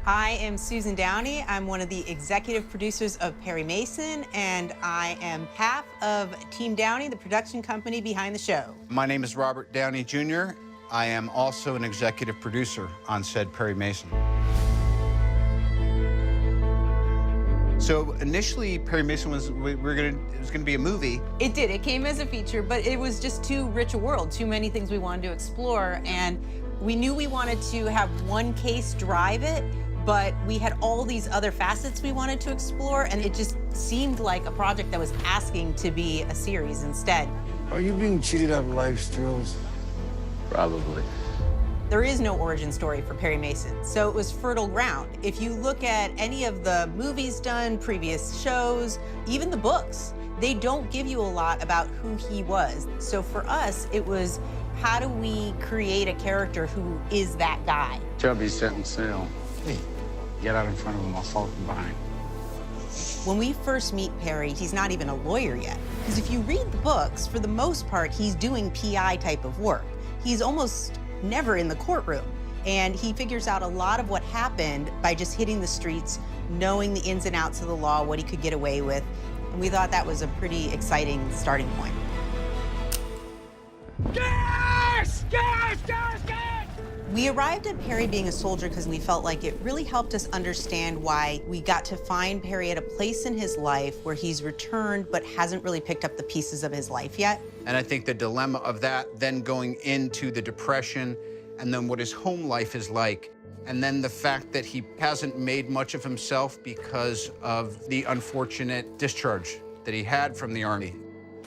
I am Susan Downey. I'm one of the executive producers of Perry Mason, and I am half of Team Downey, the production company behind the show. My name is Robert Downey Jr. I am also an executive producer on said Perry Mason. So initially, Perry Mason was it was gonna be a movie. It did. It came as a feature, but it was just too rich a world, too many things we wanted to explore, and we knew we wanted to have one case drive it, but we had all these other facets we wanted to explore, and it just seemed like a project that was asking to be a series instead. Are you being cheated out of life's thrills? Probably. There is no origin story for Perry Mason, so it was fertile ground. If you look at any of the movies done, previous shows, even the books, they don't give you a lot about who he was. So for us, it was, how do we create a character who is that guy? Chubby setting sail. Hey, get out in front of him, I'll fall from behind. When we first meet Perry, he's not even a lawyer yet. Because if you read the books, for the most part, he's doing PI type of work. He's almost never in the courtroom. And he figures out a lot of what happened by just hitting the streets, knowing the ins and outs of the law, what he could get away with. And we thought that was a pretty exciting starting point. Gas! Gas! Gas! Gas! We arrived at Perry being a soldier because we felt like it really helped us understand why we got to find Perry at a place in his life where he's returned but hasn't really picked up the pieces of his life yet. And I think the dilemma of that, then going into the depression, and then what his home life is like, and then the fact that he hasn't made much of himself because of the unfortunate discharge that he had from the Army.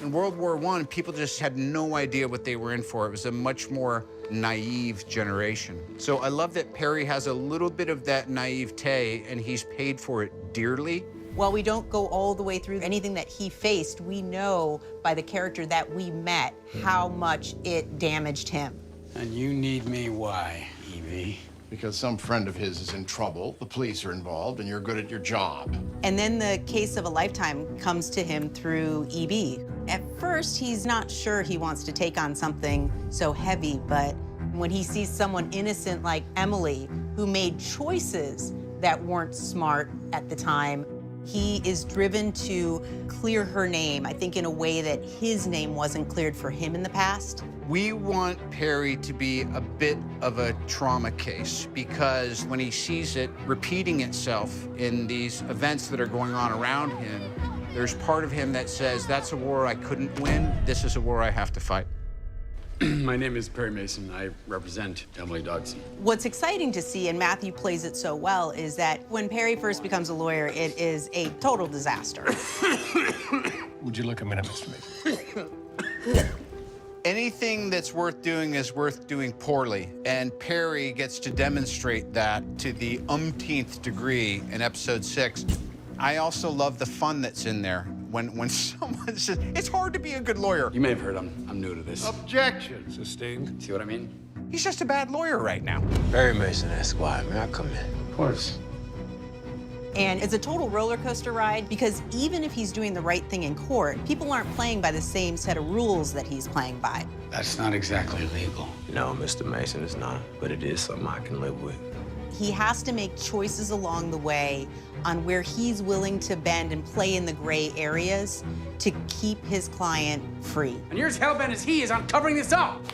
In World War I, people just had no idea what they were in for. It was a much more naive generation. So I love that Perry has a little bit of that naivete, and he's paid for it dearly. While we don't go all the way through anything that he faced, we know by the character that we met how much it damaged him. And you need me why, Evie? Because some friend of his is in trouble, the police are involved, and you're good at your job. And then the case of a lifetime comes to him through EB. At first, he's not sure he wants to take on something so heavy, but when he sees someone innocent like Emily, who made choices that weren't smart at the time, he is driven to clear her name, I think in a way that his name wasn't cleared for him in the past. We want Perry to be a bit of a trauma case because when he sees it repeating itself in these events that are going on around him, there's part of him that says, that's a war I couldn't win, this is a war I have to fight. My name is Perry Mason. I represent Emily Dodson. What's exciting to see, and Matthew plays it so well, is that when Perry first becomes a lawyer, it is a total disaster. Would you look a minute, Mr. Mason? Anything that's worth doing is worth doing poorly, and Perry gets to demonstrate that to the umpteenth degree in episode 6. I also love the fun that's in there. When someone says, it's hard to be a good lawyer. You may have heard I'm new to this. Objection. Sustained. See what I mean? He's just a bad lawyer right now. Perry Mason, Esquire. May I come in? Of course. And it's a total roller coaster ride because even if he's doing the right thing in court, people aren't playing by the same set of rules that he's playing by. That's not exactly legal. No, Mr. Mason, it's not, but it is something I can live with. He has to make choices along the way on where he's willing to bend and play in the gray areas to keep his client free. And you're as hell-bent as he is on covering this up.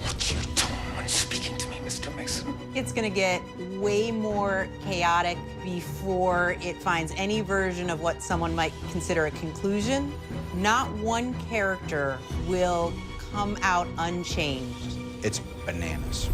What you doing when speaking to me, Mr. Mason? It's gonna get way more chaotic before it finds any version of what someone might consider a conclusion. Not one character will come out unchanged. It's bananas.